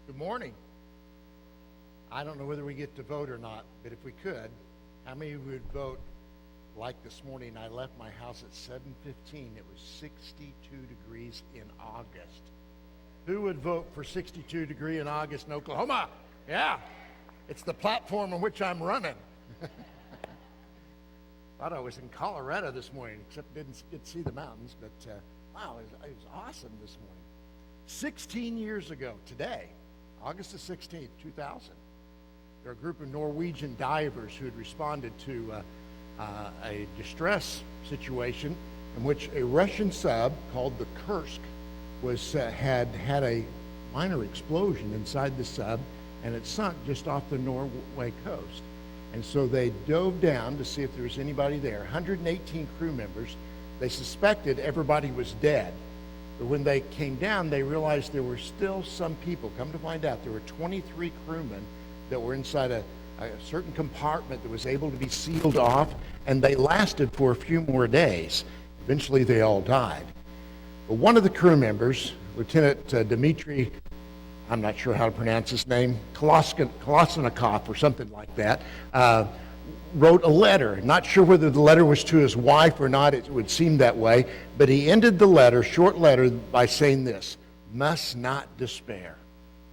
Good morning. I don't know whether we get to vote or not, but if we could, how many would vote like this morning? I left my house at 7:15. It was 62 degrees in August. Who would vote for 62 degree in August in Oklahoma? Yeah, it's the platform on which I'm running. Thought I was in Colorado this morning, except didn't get to see the mountains, but wow, it was awesome this morning. 16 years ago today, August the 16th, 2000, there were a group of Norwegian divers who had responded to a distress situation in which a Russian sub called the Kursk had a minor explosion inside the sub, and it sunk just off the Norway coast. And so they dove down to see if there was anybody there. 118 crew members. They suspected everybody was dead. But when they came down, they realized there were still some people. Come to find out, there were 23 crewmen that were inside a certain compartment that was able to be sealed off, and they lasted for a few more days. Eventually, they all died. But one of the crew members, Lieutenant Dmitry, I'm not sure how to pronounce his name, Kolosnikov or something like that, wrote a letter. Not sure whether the letter was to his wife or not. It would seem that way. But he ended the letter, short letter, by saying this: must not despair.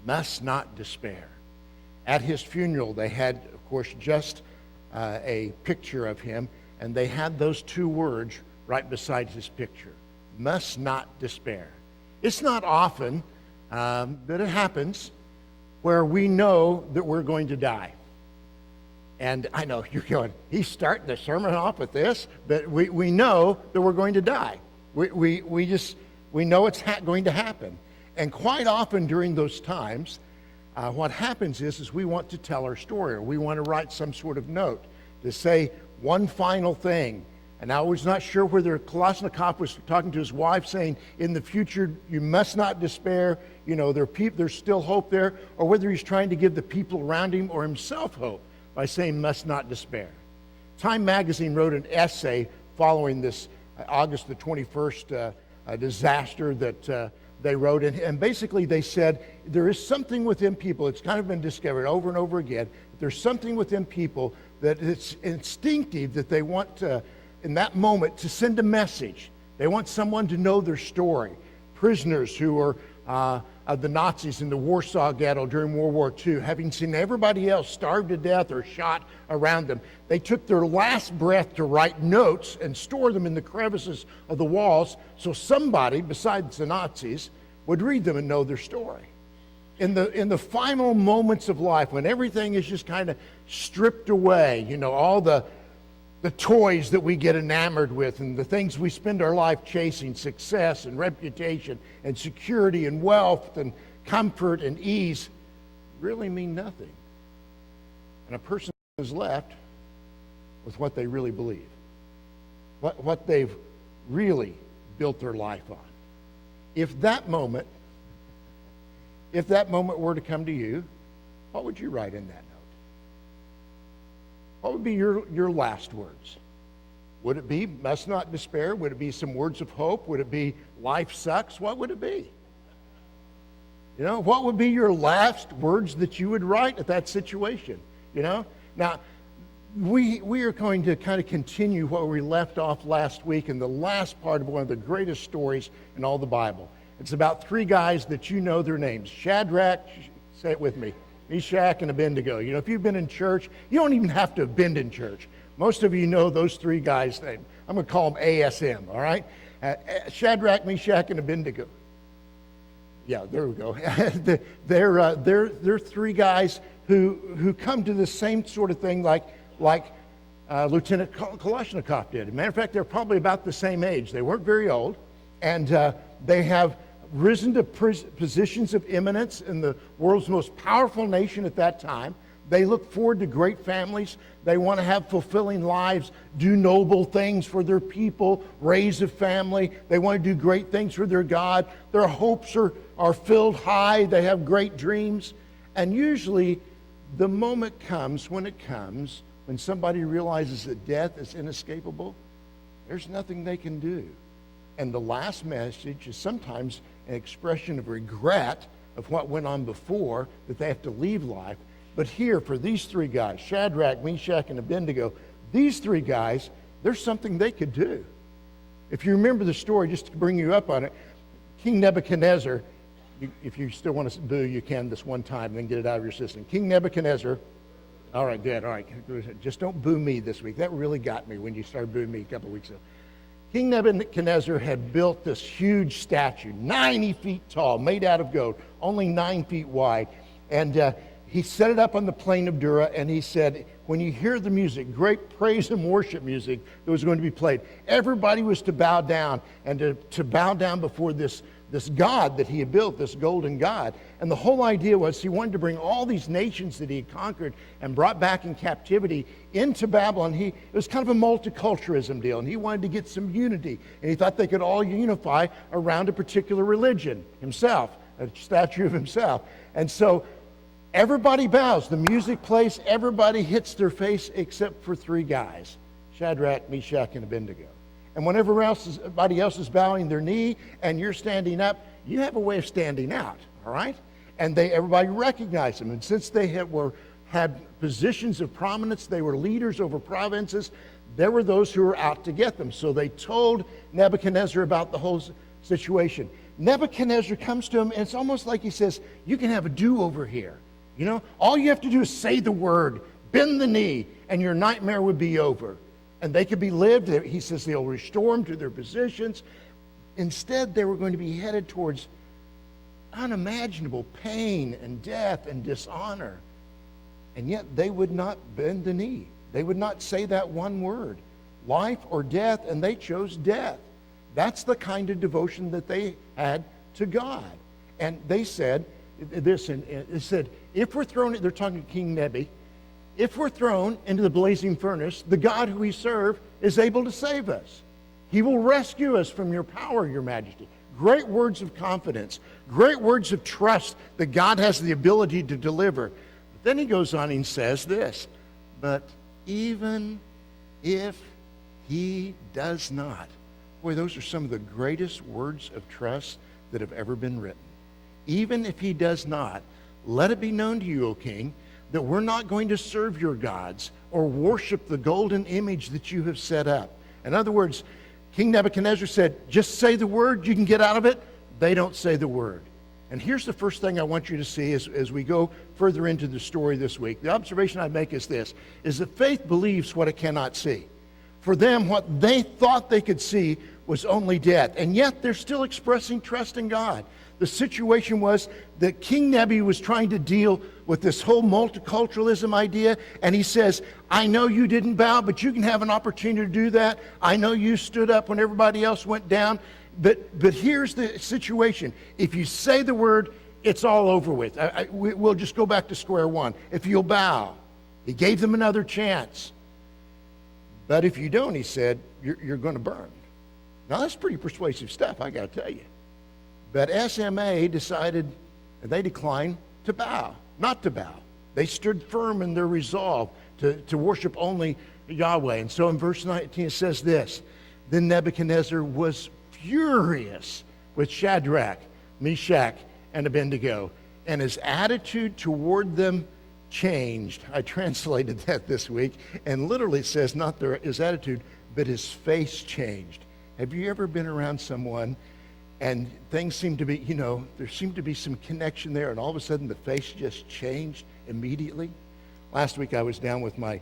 Must not despair. At his funeral, they had, of course, just a picture of him, and they had those two words right beside his picture: must not despair. It's not often that it happens where we know that we're going to die. And I know you're going, he's starting the sermon off with this, but we know that we're going to die. We know it's going to happen. And quite often during those times, what happens is we want to tell our story, or we want to write some sort of note to say one final thing. And I was not sure whether Kolosnikov was talking to his wife saying, in the future, you must not despair, you know, there's still hope there, or whether he's trying to give the people around him or himself hope by saying, must not despair. Time magazine wrote an essay following this August the 21st disaster that they wrote. And basically they said, there is something within people, it's kind of been discovered over and over again, there's something within people that it's instinctive that they want to, in that moment, to send a message. They want someone to know their story. Prisoners who were of the Nazis in the Warsaw Ghetto during World War II, having seen everybody else starve to death or shot around them, they took their last breath to write notes and store them in the crevices of the walls so somebody besides the Nazis would read them and know their story. In the final moments of life, when everything is just kind of stripped away, you know, all the toys that we get enamored with and the things we spend our life chasing, success and reputation and security and wealth and comfort and ease, really mean nothing. And a person is left with what they really believe, what they've really built their life on. If that moment were to come to you, what would you write in that note? What would be your last words? Would it be, must not despair? Would it be some words of hope? Would it be, life sucks? What would it be? You know, what would be your last words that you would write at that situation? You know? Now, we are going to kind of continue what we left off last week in the last part of one of the greatest stories in all the Bible. It's about three guys that you know their names. Shadrach, say it with me, Meshach, and Abednego. You know, if you've been in church, you don't even have to have been in church. Most of you know those three guys' names. I'm going to call them ASM, all right? Shadrach, Meshach, and Abednego. Yeah, there we go. They're three guys who come to the same sort of thing like Lieutenant Kolosnikov did. As a matter of fact, they're probably about the same age. They weren't very old, and they have risen to positions of eminence in the world's most powerful nation at that time. They look forward to great families. They want to have fulfilling lives, do noble things for their people, raise a family. They want to do great things for their God. Their hopes are filled high. They have great dreams. And usually the moment comes, when somebody realizes that death is inescapable, there's nothing they can do. And the last message is sometimes an expression of regret of what went on before, that they have to leave life. But here, for these three guys, Shadrach, Meshach, and Abednego, these three guys, there's something they could do. If you remember the story, just to bring you up on it, King Nebuchadnezzar, if you still want to boo, you can this one time, and then get it out of your system. King Nebuchadnezzar, all right, good, all right. Just don't boo me this week. That really got me when you started booing me a couple weeks ago. King Nebuchadnezzar had built this huge statue, 90 feet tall, made out of gold, only 9 feet wide. And he set it up on the plain of Dura, and he said, when you hear the music, great praise and worship music that was going to be played, everybody was to bow down and to bow down before this God that he had built, this golden God. And the whole idea was he wanted to bring all these nations that he had conquered and brought back in captivity into Babylon. It was kind of a multiculturalism deal, and he wanted to get some unity. And he thought they could all unify around a particular religion, himself, a statue of himself. And so everybody bows, the music plays, everybody hits their face except for three guys, Shadrach, Meshach, and Abednego. And whenever everybody else is bowing their knee and you're standing up, you have a way of standing out, all right? And everybody recognized them. And since they had positions of prominence, they were leaders over provinces, there were those who were out to get them. So they told Nebuchadnezzar about the whole situation. Nebuchadnezzar comes to him, and it's almost like he says, you can have a do-over here. You know, all you have to do is say the word, bend the knee, and your nightmare would be over. And they could be lived. He says they'll restore them to their positions. Instead, they were going to be headed towards unimaginable pain and death and dishonor. And yet they would not bend the knee. They would not say that one word, life or death, and they chose death. That's the kind of devotion that they had to God. And they said this, and it said, if we're thrown, they're talking to King Nebi, if we're thrown into the blazing furnace, the God who we serve is able to save us. He will rescue us from your power, your majesty. Great words of confidence, great words of trust that God has the ability to deliver. But then he goes on and says this, but even if he does not. Boy, those are some of the greatest words of trust that have ever been written. Even if he does not, let it be known to you, O king, that we're not going to serve your gods or worship the golden image that you have set up. In other words, King Nebuchadnezzar said, just say the word, you can get out of it. They don't say the word. And here's the first thing I want you to see as we go further into the story this week. The observation I make is this, is that faith believes what it cannot see. For them, what they thought they could see was only death. And yet they're still expressing trust in God. The situation was that King Nebi was trying to deal with this whole multiculturalism idea, and he says, I know you didn't bow, but you can have an opportunity to do that. I know you stood up when everybody else went down, but here's the situation. If you say the word, it's all over with. We'll just go back to square one. If you'll bow. He gave them another chance. But if you don't, he said, you're going to burn. Now, that's pretty persuasive stuff, I got to tell you. But SMA decided, and they declined to bow, not to bow. They stood firm in their resolve to worship only Yahweh. And so in verse 19 it says this, then Nebuchadnezzar was furious with Shadrach, Meshach, and Abednego, and his attitude toward them changed. I translated that this week, and literally it says not his attitude, but his face changed. Have you ever been around someone and things seem to be, there seemed to be some connection there, and all of a sudden the face just changed immediately? Last week I was down with my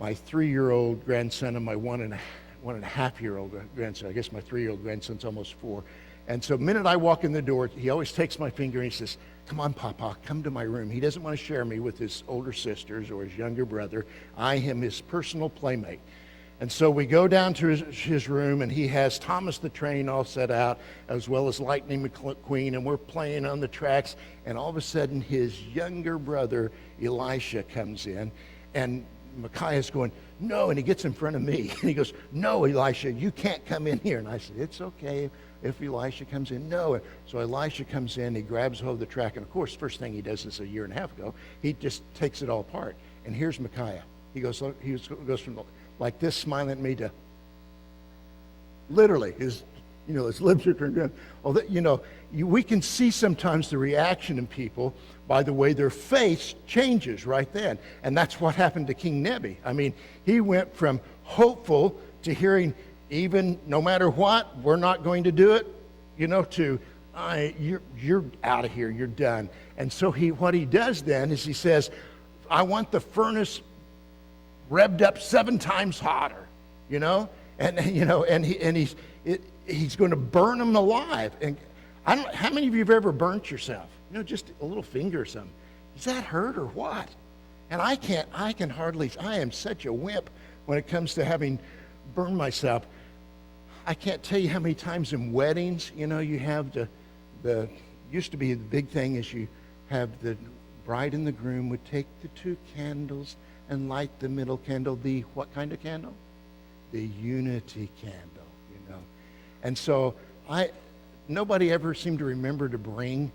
3-year-old grandson and my one and a half-year-old grandson. I guess my 3-year-old grandson's almost 4. And so the minute I walk in the door, he always takes my finger and he says, come on, Papa, come to my room. He doesn't want to share me with his older sisters or his younger brother. I am his personal playmate. And so we go down to his room, and he has Thomas the Train all set out, as well as Lightning McQueen, and we're playing on the tracks. And all of a sudden, his younger brother, Elisha, comes in, and Micaiah's going, no, and he gets in front of me. And he goes, no, Elisha, you can't come in here. And I said, it's okay if Elisha comes in. No. So Elisha comes in, he grabs hold of the track, and of course, first thing he does is a year and a half ago, he just takes it all apart. And here's Micaiah. He goes from like this, smiling at me, to literally his His lips are turned down. Well, we can see sometimes the reaction in people by the way their face changes right then. And that's what happened to King Nebi. I mean, he went from hopeful to hearing, even no matter what, we're not going to do it, to you're out of here, you're done. And so what he does then is he says, I want the furnace revved up 7 times hotter, and he's going to burn them alive. And how many of you have ever burnt yourself? Just a little finger or something. Does that hurt or what? And I am such a wimp when it comes to having burned myself. I can't tell you how many times in weddings, you have used to be the big thing is you have the bride and the groom would take the 2 candles and light the middle candle. The what kind of candle? The unity candle, And so nobody ever seemed to remember to bring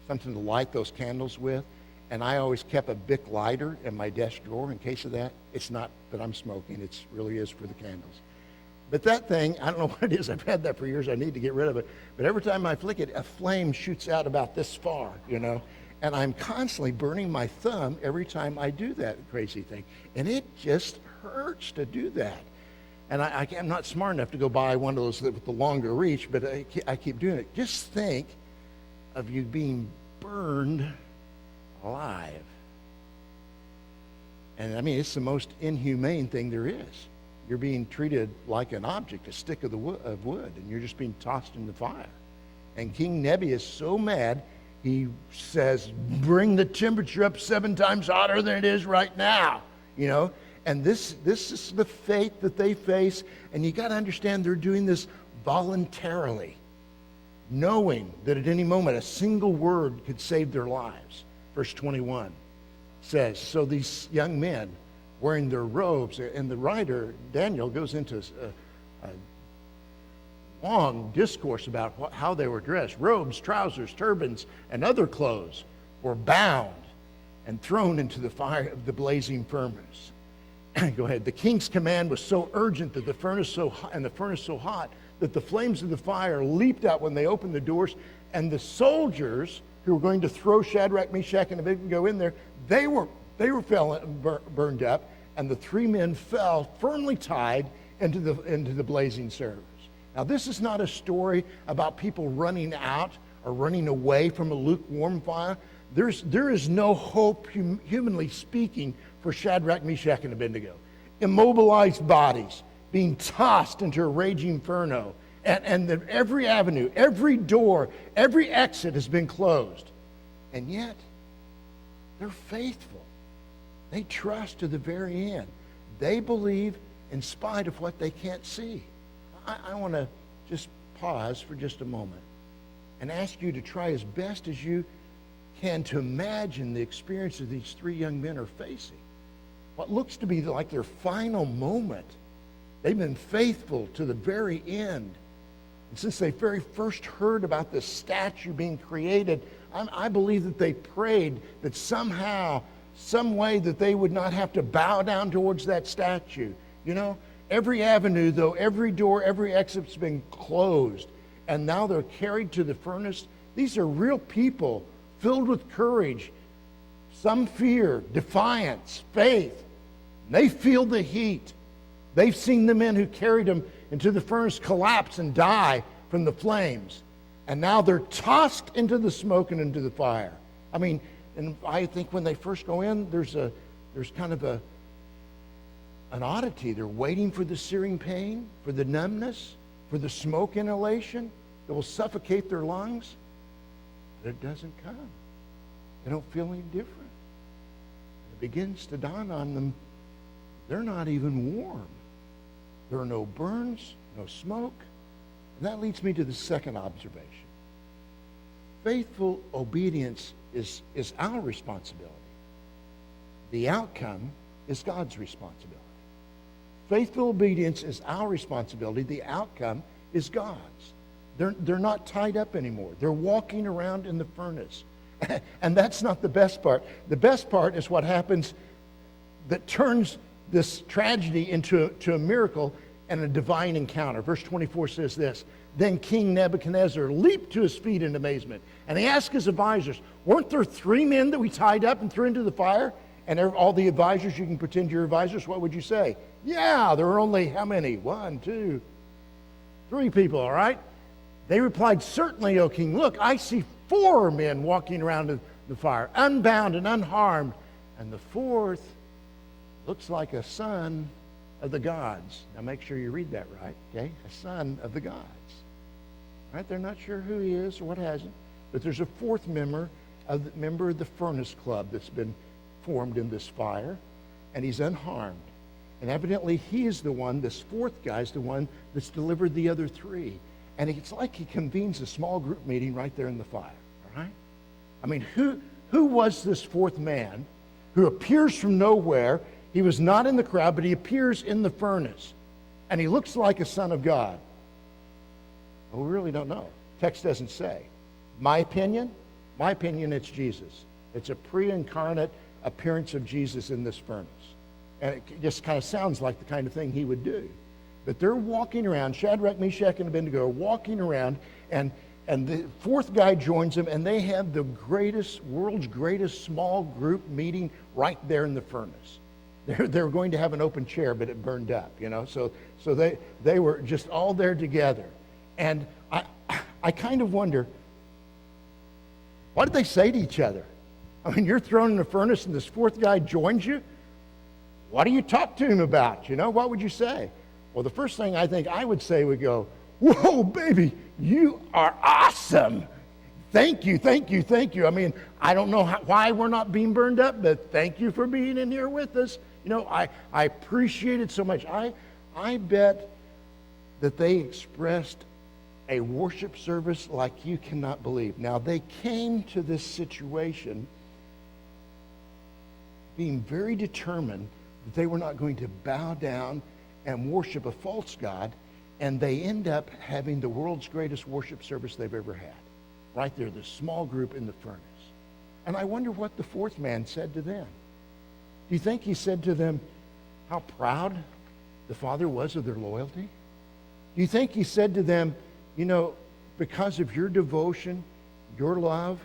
something to light those candles with. And I always kept a Bic lighter in my desk drawer in case of that. It's not that I'm smoking. It really is for the candles. But that thing, I don't know what it is. I've had that for years. I need to get rid of it. But every time I flick it, a flame shoots out about this far, And I'm constantly burning my thumb every time I do that crazy thing. And it just hurts to do that. And I'm not smart enough to go buy one of those with the longer reach, but I keep doing it. Just think of you being burned alive. And I mean, it's the most inhumane thing there is. You're being treated like an object, a stick of wood, and you're just being tossed in the fire. And King Nebi is so mad, he says, bring the temperature up 7 times hotter than it is right now, And this is the fate that they face. And you got to understand they're doing this voluntarily, knowing that at any moment a single word could save their lives. Verse 21 says, so these young men wearing their robes, and the writer, Daniel, goes into a long discourse about how they were dressed. Robes, trousers, turbans, and other clothes were bound and thrown into the fire of the blazing furnace. Go ahead. The king's command was so urgent that the furnace so hot that the flames of the fire leaped out when they opened the doors, and the soldiers who were going to throw Shadrach, Meshach, and Abednego in there, they were burned up, and the 3 men fell firmly tied into the blazing cinders. Now, this is not a story about people running out or running away from a lukewarm fire. There is no hope, humanly speaking, for Shadrach, Meshach, and Abednego. Immobilized bodies being tossed into a raging inferno, and every avenue, every door, every exit has been closed. And yet, they're faithful. They trust to the very end. They believe in spite of what they can't see. I want to just pause for just a moment and ask you to try as best as you can to imagine the experience that these 3 young men are facing. What looks to be like their final moment. They've been faithful to the very end. And since they very first heard about this statue being created, I believe that they prayed that somehow, some way that they would not have to bow down towards that statue. Every avenue, though, every door, every exit's been closed. And now they're carried to the furnace. These are real people filled with courage, some fear, defiance, faith. And they feel the heat. They've seen the men who carried them into the furnace collapse and die from the flames. And now they're tossed into the smoke and into the fire. I mean, and I think when they first go in, there's kind of an oddity. They're waiting for the searing pain, for the numbness, for the smoke inhalation that will suffocate their lungs. But it doesn't come. They don't feel any different. It begins to dawn on them, they're not even warm. There are no burns, no smoke. And that leads me to the second observation. Faithful obedience is our responsibility. The outcome is God's responsibility. Faithful obedience is our responsibility. The outcome is God's. They're not tied up anymore. They're walking around in the furnace. And that's not the best part. The best part is what happens that turns this tragedy into a miracle and a divine encounter. Verse 24 says this, then King Nebuchadnezzar leaped to his feet in amazement, and he asked his advisors, weren't there 3 men that we tied up and threw into the fire? And all the advisors, you can pretend you're advisors, what would you say? Yeah, there were only how many? 1, 2, 3 people, all right? They replied, certainly, O king. Look, I see 4 men walking around in the fire, unbound and unharmed. And the 4th looks like a son of the gods. Now make sure you read that right, okay? A son of the gods. All right, they're not sure who he is or what hasn't. But there's a 4th member of the furnace club that's been formed in this fire. And he's unharmed. And evidently he is the one, this 4th guy is the one that's delivered the other 3. And it's like he convenes a small group meeting right there in the fire, all right? I mean, who was this 4th man who appears from nowhere? He was not in the crowd, but he appears in the furnace. And he looks like a son of God. Well, we really don't know. Text doesn't say. My opinion, it's Jesus. It's a pre-incarnate appearance of Jesus in this furnace. And it just kind of sounds like the kind of thing he would do. But they're walking around, Shadrach, Meshach, and Abednego are walking around, and the 4th guy joins them, and they have the world's greatest small group meeting right there in the furnace. They were going to have an open chair, but it burned up, you know. So they were just all there together. And I kind of wonder, what did they say to each other? I mean, you're thrown in the furnace, and this 4th guy joins you. What do you talk to him about? You know, what would you say? Well, the first thing I think I would say would go, whoa, baby, you are awesome. Thank you, thank you, thank you. I mean, I don't know why we're not being burned up, but thank you for being in here with us. You know, I appreciate it so much. I bet that they expressed a worship service like you cannot believe. Now, they came to this situation being very determined that they were not going to bow down and worship a false god, and they end up having the world's greatest worship service they've ever had. Right there, this small group in the furnace. And I wonder what the 4th man said to them. Do you think he said to them how proud the Father was of their loyalty? Do you think he said to them, you know, because of your devotion, your love,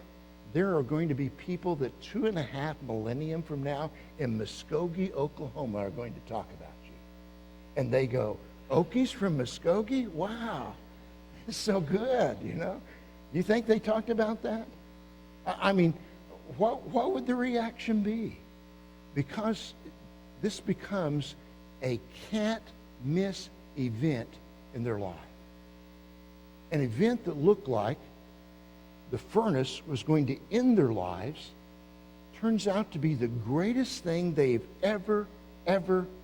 there are going to be people that 2.5 millennium from now in Muskogee, Oklahoma are going to talk about you. And they go, Okies from Muskogee? Wow, it's so good, you know. Do you think they talked about that? I mean, what would the reaction be? Because this becomes a can't-miss event in their life. An event that looked like the furnace was going to end their lives turns out to be the greatest thing they've ever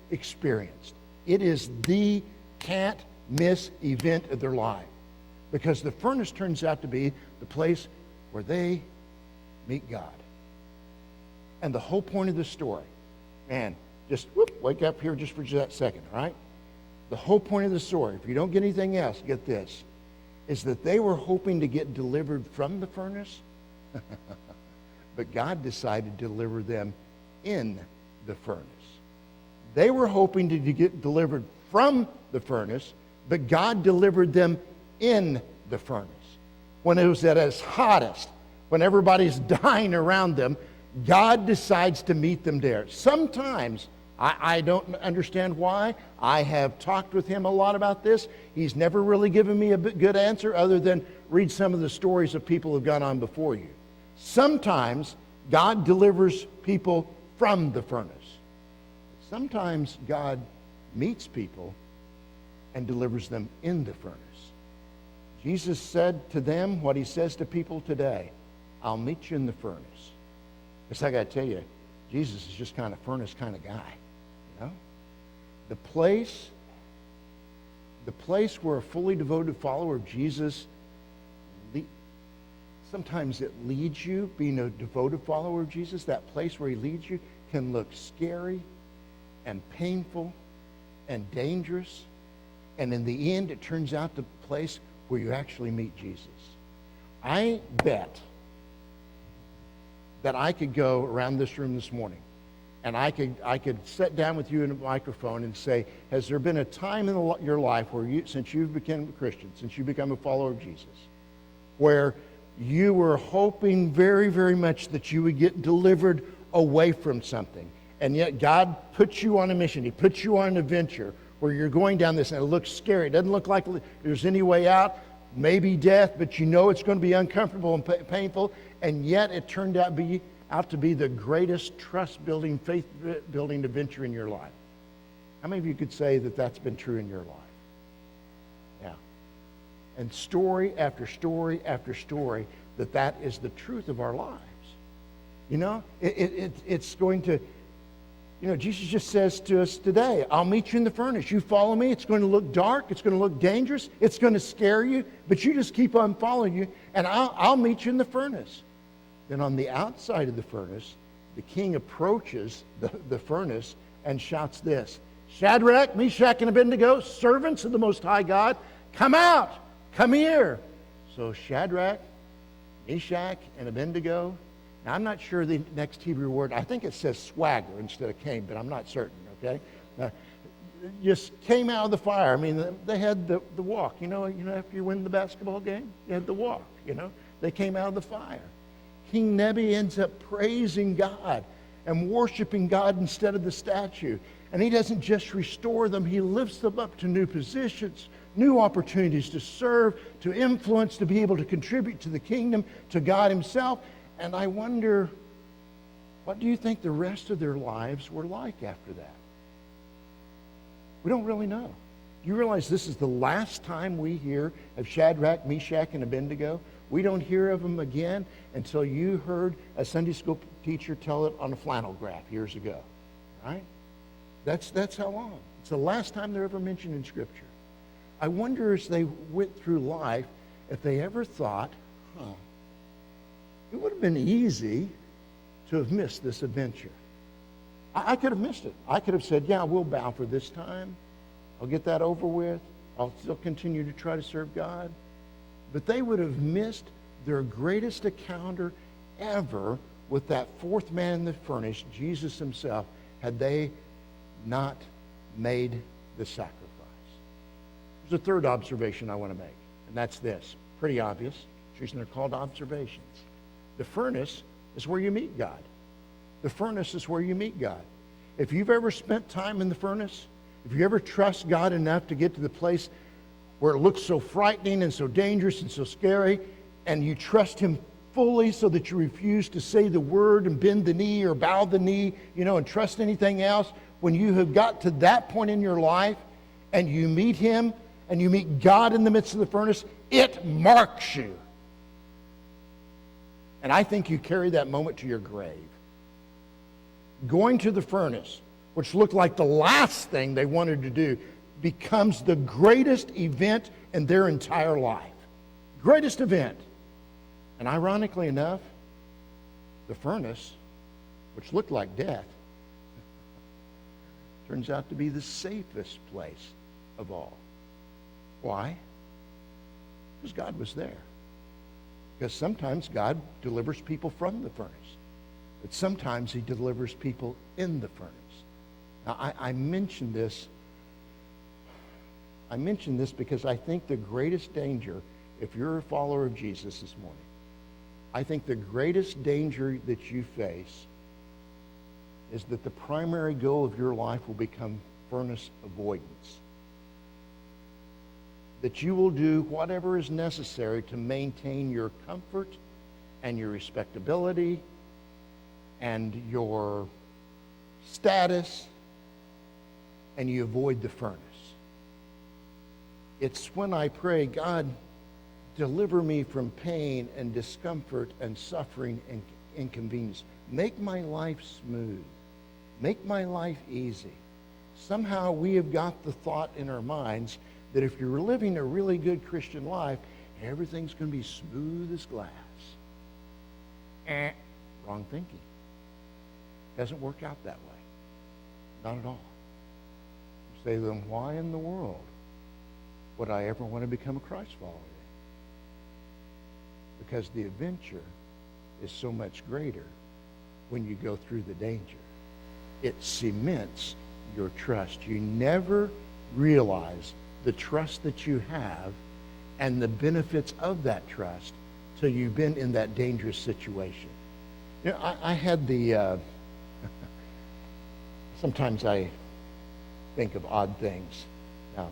experienced. It is the can't-miss event of their life. Because the furnace turns out to be the place where they meet God. And the whole point of the story, man, just wake up here just for that second, all right? The whole point of the story, if you don't get anything else, get this, is that they were hoping to get delivered from the furnace, but God decided to deliver them in the furnace. They were hoping to get delivered from the furnace, but God delivered them in the furnace. When it was at its hottest, when everybody's dying around them, God decides to meet them there. Sometimes, I don't understand why. I have talked with him a lot about this. He's never really given me a good answer other than read some of the stories of people who've gone on before you. Sometimes God delivers people from the furnace. Sometimes God meets people and delivers them in the furnace. Jesus said to them what he says to people today, I'll meet you in the furnace. Because I got to tell you, Jesus is just kind of furnace kind of guy, you know? The place where a fully devoted follower of Jesus, sometimes it leads you, being a devoted follower of Jesus, that place where he leads you can look scary and painful and dangerous. And in the end, it turns out the place where you actually meet Jesus. I bet that I could go around this room this morning And I could sit down with you in a microphone and say, has there been a time in your life where since you've become a Christian, since you've become a follower of Jesus, where you were hoping very, very much that you would get delivered away from something, and yet God puts you on a mission. He puts you on an adventure where you're going down this, and it looks scary. It doesn't look like there's any way out, maybe death, but you know it's going to be uncomfortable and painful, and yet it turned out to be the greatest trust-building, faith-building adventure in your life. How many of you could say that that's been true in your life? Yeah. And story after story after story, that is the truth of our lives. You know, it's going to, you know, Jesus just says to us today, I'll meet you in the furnace. You follow me. It's going to look dark. It's going to look dangerous. It's going to scare you, but you just keep on following you, and I'll meet you in the furnace. Then on the outside of the furnace, the king approaches the furnace and shouts this, Shadrach, Meshach, and Abednego, servants of the Most High God, come out, come here. So Shadrach, Meshach, and Abednego, now I'm not sure the next Hebrew word, I think it says swagger instead of came, but I'm not certain, okay? Just came out of the fire. I mean, they had the walk. You know, after you win the basketball game, you had the walk, you know. They came out of the fire. King Nebi ends up praising God and worshiping God instead of the statue. And he doesn't just restore them, he lifts them up to new positions, new opportunities to serve, to influence, to be able to contribute to the kingdom, to God himself. And I wonder, what do you think the rest of their lives were like after that? We don't really know. Do you realize this is the last time we hear of Shadrach, Meshach, and Abednego? We don't hear of them again until you heard a Sunday school teacher tell it on a flannel graph years ago, right? That's how long. It's the last time they're ever mentioned in Scripture. I wonder as they went through life if they ever thought, it would have been easy to have missed this adventure. I could have missed it. I could have said, yeah, we'll bow for this time. I'll get that over with. I'll still continue to try to serve God. But they would have missed their greatest encounter ever with that fourth man in the furnace, Jesus himself, had they not made the sacrifice. There's a third observation I want to make, and that's this. Pretty obvious. It's the reason they're called observations. The furnace is where you meet God. The furnace is where you meet God. If you've ever spent time in the furnace, if you ever trust God enough to get to the place where it looks so frightening and so dangerous and so scary, and you trust him fully so that you refuse to say the word and bend the knee or bow the knee, and trust anything else, when you have got to that point in your life and you meet him and you meet God in the midst of the furnace, it marks you. And I think you carry that moment to your grave. Going to the furnace, which looked like the last thing they wanted to do, becomes the greatest event in their entire life. Greatest event. And ironically enough, the furnace, which looked like death, turns out to be the safest place of all. Why? Because God was there. Because sometimes God delivers people from the furnace, but sometimes he delivers people in the furnace. Now, I mention this because I think the greatest danger, if you're a follower of Jesus this morning, I think the greatest danger that you face is that the primary goal of your life will become furnace avoidance. That you will do whatever is necessary to maintain your comfort and your respectability and your status, and you avoid the furnace. It's when I pray, God, deliver me from pain and discomfort and suffering and inconvenience. Make my life smooth. Make my life easy. Somehow we have got the thought in our minds that if you're living a really good Christian life, everything's going to be smooth as glass. Wrong thinking. Doesn't work out that way. Not at all. You say, then why in the world would I ever want to become a Christ follower? Because the adventure is so much greater when you go through the danger. it cements your trust. You never realize the trust that you have and the benefits of that trust till you've been in that dangerous situation. You know, I had the, sometimes I think of odd things. Now,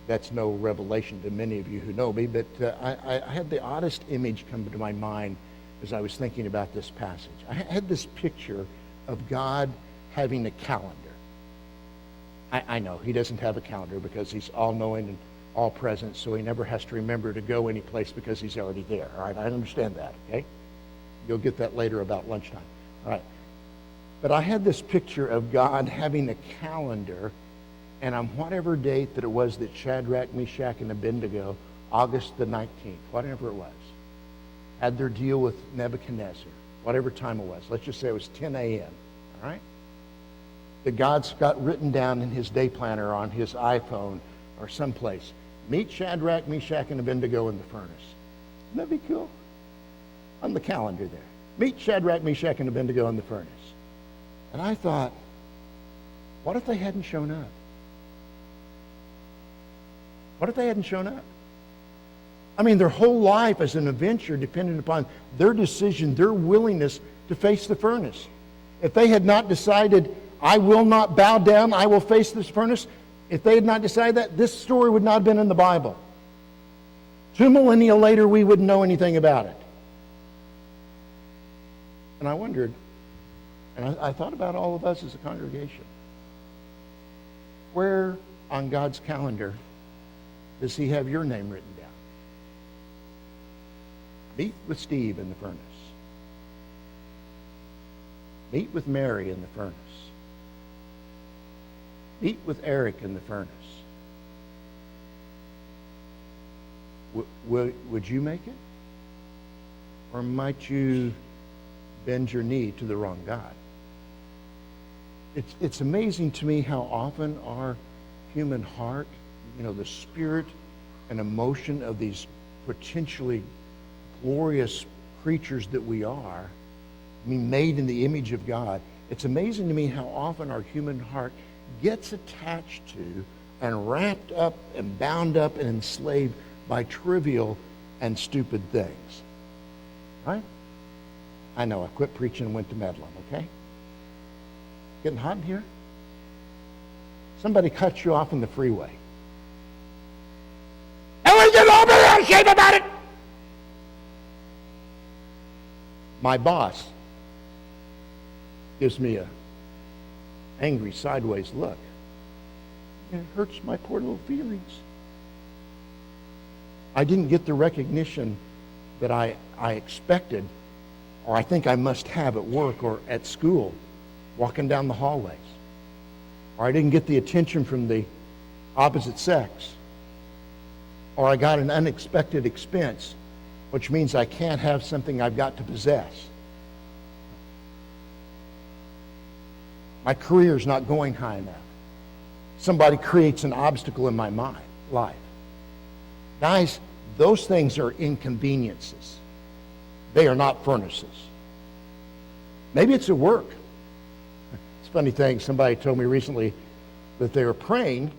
that's no revelation to many of you who know me, but I had the oddest image come to my mind as I was thinking about this passage. I had this picture of God having a calendar. I know he doesn't have a calendar because he's all-knowing and all-present, so he never has to remember to go any place because he's already there. All right, I understand that, okay? You'll get that later about lunchtime. All right. But I had this picture of God having a calendar, and on whatever date that it was that Shadrach, Meshach, and Abednego, August the 19th, whatever it was, had their deal with Nebuchadnezzar, whatever time it was. Let's just say it was 10 a.m., all right? That God's got written down in his day planner on his iPhone or someplace, meet Shadrach, Meshach, and Abednego in the furnace. Wouldn't that be cool? On the calendar there. Meet Shadrach, Meshach, and Abednego in the furnace. And I thought, what if they hadn't shown up? What if they hadn't shown up? I mean, their whole life as an adventure depended upon their decision, their willingness to face the furnace. If they had not decided, I will not bow down, I will face this furnace, if they had not decided that, this story would not have been in the Bible. 2 millennia later, we wouldn't know anything about it. And I wondered, and I thought about all of us as a congregation. Where on God's calendar does he have your name written down? Meet with Steve in the furnace. Meet with Mary in the furnace. Meet with Eric in the furnace. Would you make it? Or might you bend your knee to the wrong God? It's amazing to me how often our human heart, the spirit and emotion of these potentially glorious creatures that we are, made in the image of God, it's amazing to me how often our human heart gets attached to and wrapped up and bound up and enslaved by trivial and stupid things. Right? I know, I quit preaching and went to meddling, okay? Getting hot in here? Somebody cuts you off in the freeway. And we get over there and shame about it! My boss gives me a angry sideways look. And it hurts my poor little feelings. I didn't get the recognition that I expected, or I think I must have at work or at school, walking down the hallways. Or I didn't get the attention from the opposite sex. Or I got an unexpected expense, which means I can't have something I've got to possess. My career's not going high enough. Somebody creates an obstacle in my life. Guys, those things are inconveniences. They are not furnaces. Maybe it's at work. It's a funny thing. Somebody told me recently that they were praying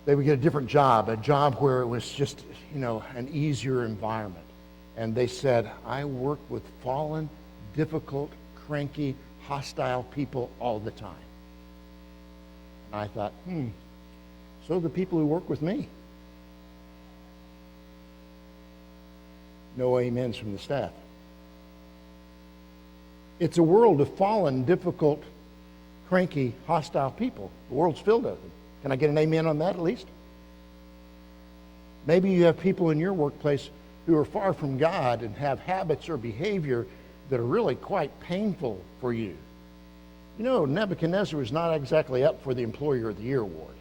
they would get a different job, a job where it was just, an easier environment. And they said, I work with fallen, difficult, cranky, hostile people all the time. And I thought, so the people who work with me. No amens from the staff. It's a world of fallen, difficult, cranky, hostile people. The world's filled with them. Can I get an amen on that at least? Maybe you have people in your workplace who are far from God and have habits or behavior that are really quite painful for you. Nebuchadnezzar was not exactly up for the Employer of the Year award.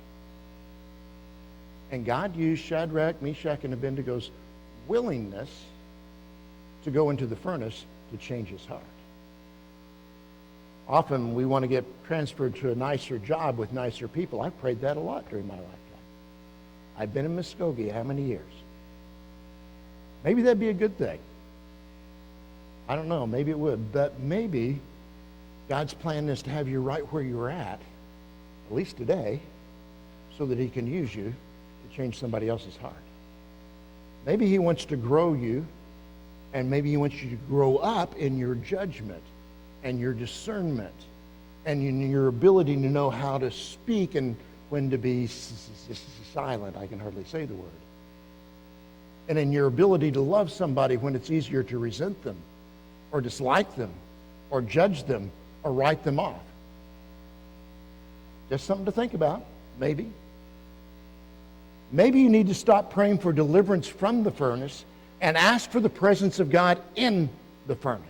And God used Shadrach, Meshach, and Abednego's willingness to go into the furnace to change his heart. Often we want to get transferred to a nicer job with nicer people. I've prayed that a lot during my lifetime. I've been in Muskogee how many years? Maybe that'd be a good thing. I don't know. Maybe it would. But maybe God's plan is to have you right where you're at least today, so that he can use you to change somebody else's heart. Maybe he wants to grow you, and maybe he wants you to grow up in your judgment and your discernment and in your ability to know how to speak and when to be silent. I can hardly say the word. And in your ability to love somebody when it's easier to resent them or dislike them or judge them or write them off. Just something to think about, maybe. Maybe you need to stop praying for deliverance from the furnace and ask for the presence of God in the furnace.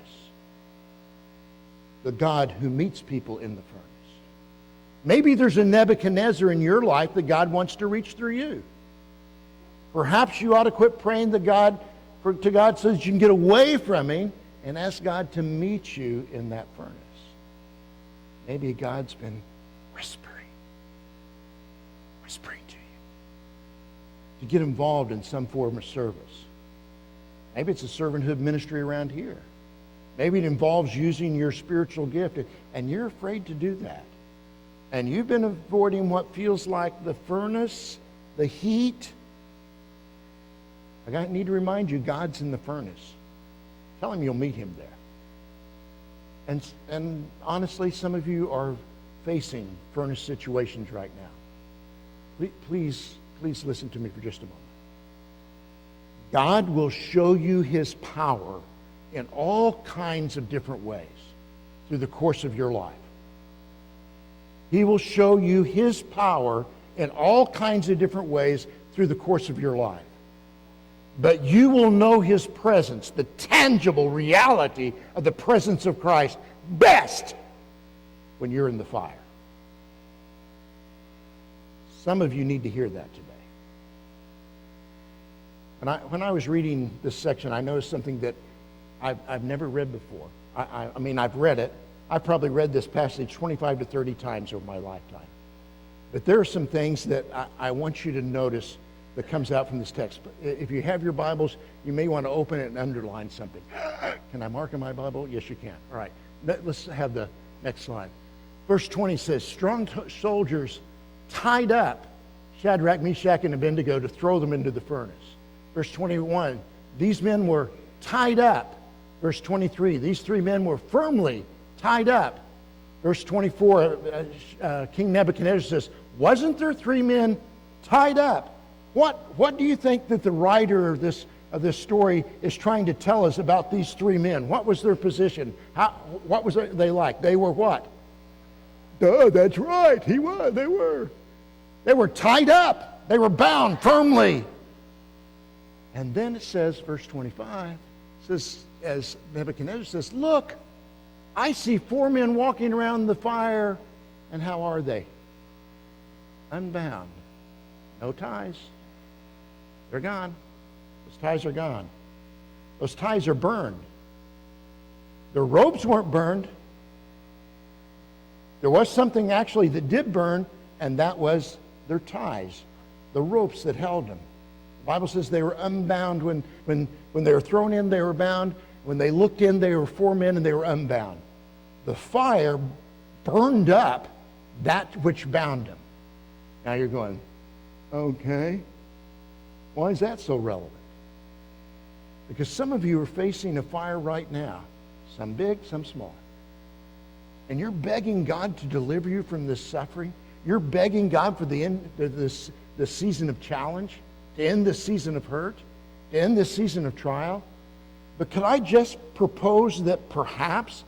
The God who meets people in the furnace. Maybe there's a Nebuchadnezzar in your life that God wants to reach through you. Perhaps you ought to quit praying to God so that you can get away from him and ask God to meet you in that furnace. Maybe God's been whispering to you to get involved in some form of service. Maybe it's a servanthood ministry around here. Maybe it involves using your spiritual gift, and you're afraid to do that. And you've been avoiding what feels like the furnace, the heat. I need to remind you, God's in the furnace. Tell him you'll meet him there. And honestly, some of you are facing furnace situations right now. Please listen to me for just a moment. God will show you his power in all kinds of different ways through the course of your life. He will show you his power in all kinds of different ways through the course of your life. But you will know his presence, the tangible reality of the presence of Christ, best when you're in the fire. Some of you need to hear that today. When I was reading this section, I noticed something that I've never read before. I mean, I've read it. I've probably read this passage 25 to 30 times over my lifetime. But there are some things that I want you to notice that comes out from this text. If you have your Bibles, you may want to open it and underline something. Can I mark in my Bible? Yes, you can. All right. Let's have the next slide. Verse 20 says, strong soldiers tied up Shadrach, Meshach, and Abednego to throw them into the furnace. Verse 21, these men were tied up. Verse 23, these three men were firmly tied up. Verse 24, King Nebuchadnezzar says, wasn't there three men tied up? What do you think that the writer of this story is trying to tell us about these three men? What was their position? What was they like? They were what? Duh, that's right. They were. They were tied up. They were bound firmly. And then it says, verse 25, says, as Nebuchadnezzar says, look, I see four men walking around the fire, and how are they? Unbound. No ties. They're gone. Those ties are gone. Those ties are burned. Their robes weren't burned. There was something actually that did burn, and that was their ties, the ropes that held them. The Bible says they were unbound. When they were thrown in, they were bound. When they looked in, they were four men, and they were unbound. The fire burned up that which bound them. Now you're going, okay, why is that so relevant? Because some of you are facing a fire right now, some big, some small. And you're begging God to deliver you from this suffering. You're begging God for the end of this season of challenge, to end this season of hurt, to end this season of trial. But could I just propose that perhaps,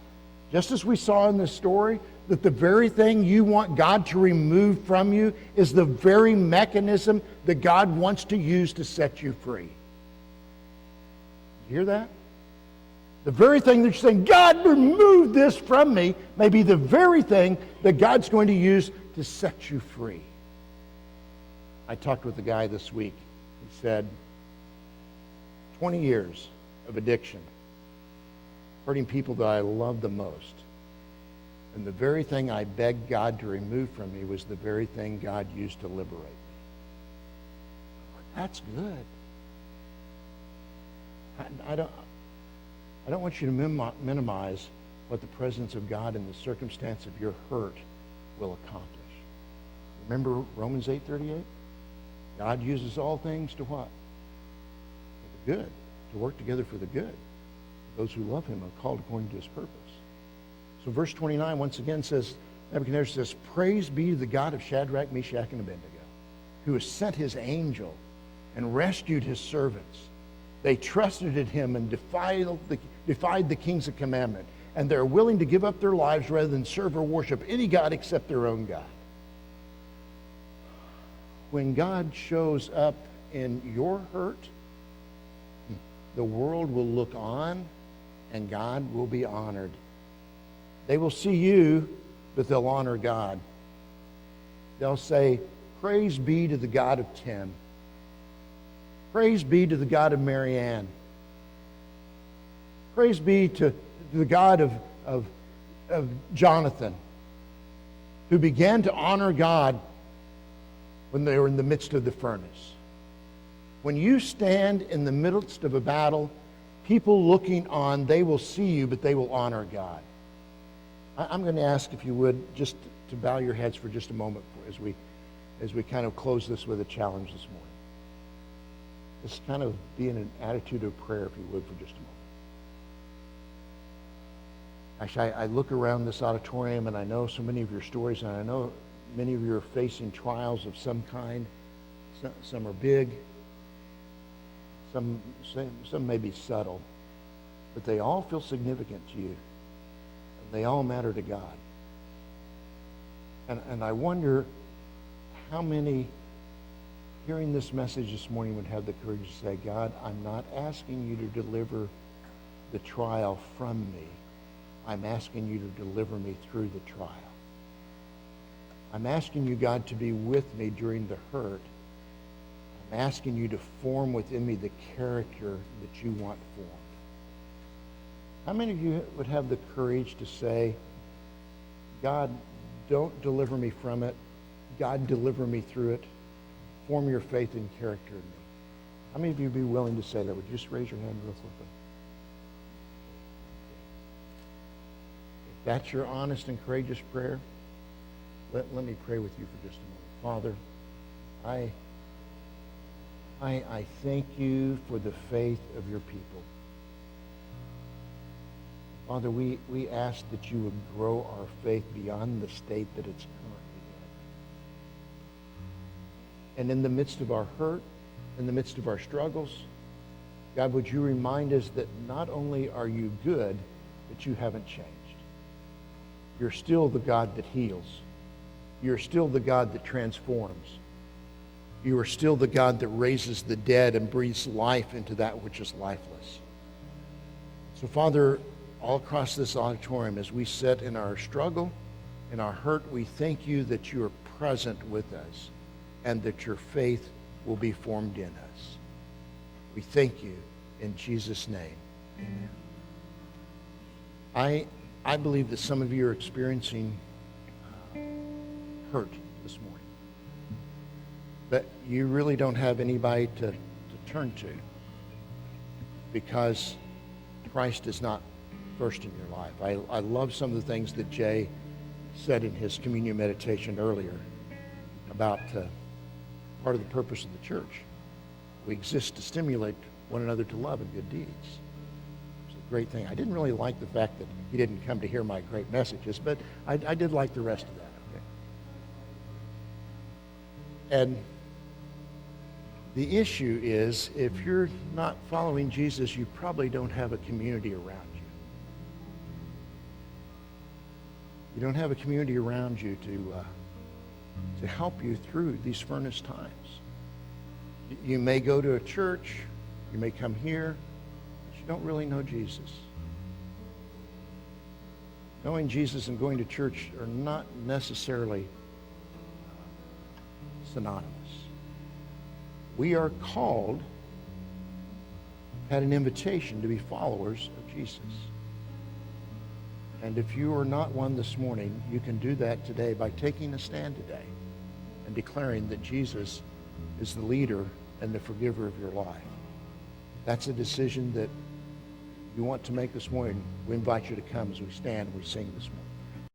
just as we saw in this story, that the very thing you want God to remove from you is the very mechanism that God wants to use to set you free? You hear that? The very thing that you're saying, God, remove this from me, may be the very thing that God's going to use to set you free. I talked with a guy this week. He said, 20 years of addiction, hurting people that I love the most. And the very thing I begged God to remove from me was the very thing God used to liberate me. That's good. I don't want you to minimize what the presence of God in the circumstance of your hurt will accomplish. Remember Romans 8:38? God uses all things to what? For the good. To work together for the good. Those who love him are called according to his purpose. So verse 29 once again says, Nebuchadnezzar says, praise be to the God of Shadrach, Meshach, and Abednego, who has sent his angel and rescued his servants. They trusted in him and defied the king's commandment, and they're willing to give up their lives rather than serve or worship any god except their own God. When God shows up in your hurt, the world will look on and God will be honored. They will see you, but they'll honor God. They'll say, praise be to the God of Tim. Praise be to the God of Marianne. Praise be to the God of Jonathan, who began to honor God when they were in the midst of the furnace. When you stand in the midst of a battle, people looking on, they will see you, but they will honor God. I'm going to ask, if you would, just to bow your heads for just a moment as we kind of close this with a challenge this morning. Just kind of be in an attitude of prayer, if you would, for just a moment. Actually, I look around this auditorium, and I know so many of your stories, and I know many of you are facing trials of some kind. Some are big. Some may be subtle. But they all feel significant to you. And they all matter to God. And I wonder how many, hearing this message this morning, would have the courage to say, God, I'm not asking you to deliver the trial from me. I'm asking you to deliver me through the trial. I'm asking you, God, to be with me during the hurt. I'm asking you to form within me the character that you want formed. How many of you would have the courage to say, God, don't deliver me from it. God, deliver me through it. Form your faith and character in me. How many of you would be willing to say that? Would you just raise your hand real quickly? If that's your honest and courageous prayer, let me pray with you for just a moment. Father, I thank you for the faith of your people. Father, we ask that you would grow our faith beyond the state that it's currently in. And in the midst of our hurt, in the midst of our struggles, God, would you remind us that not only are you good, but you haven't changed. You're still the God that heals. You're still the God that transforms. You are still the God that raises the dead and breathes life into that which is lifeless. So, Father, all across this auditorium, as we sit in our struggle, in our hurt, we thank you that you are present with us and that your faith will be formed in us. We thank you in Jesus' name. Amen. I believe that some of you are experiencing hurt this morning, but you really don't have anybody to turn to because Christ is not first in your life. I love some of the things that Jay said in his communion meditation earlier about part of the purpose of the church. We exist to stimulate one another to love and good deeds. It's a great thing. I didn't really like the fact that he didn't come to hear my great messages, but I did like the rest of that. Okay? And the issue is, if you're not following Jesus, you probably don't have a community around you. You don't have a community around you to help you through these furnace times. You may go to a church, you may come here, but you don't really know Jesus. Knowing Jesus and going to church are not necessarily synonymous. We are called, had an invitation to be followers of Jesus. And if you are not one this morning, you can do that today by taking a stand today and declaring that Jesus is the leader and the forgiver of your life. That's a decision that you want to make this morning, we invite you to come as we stand and we sing this morning.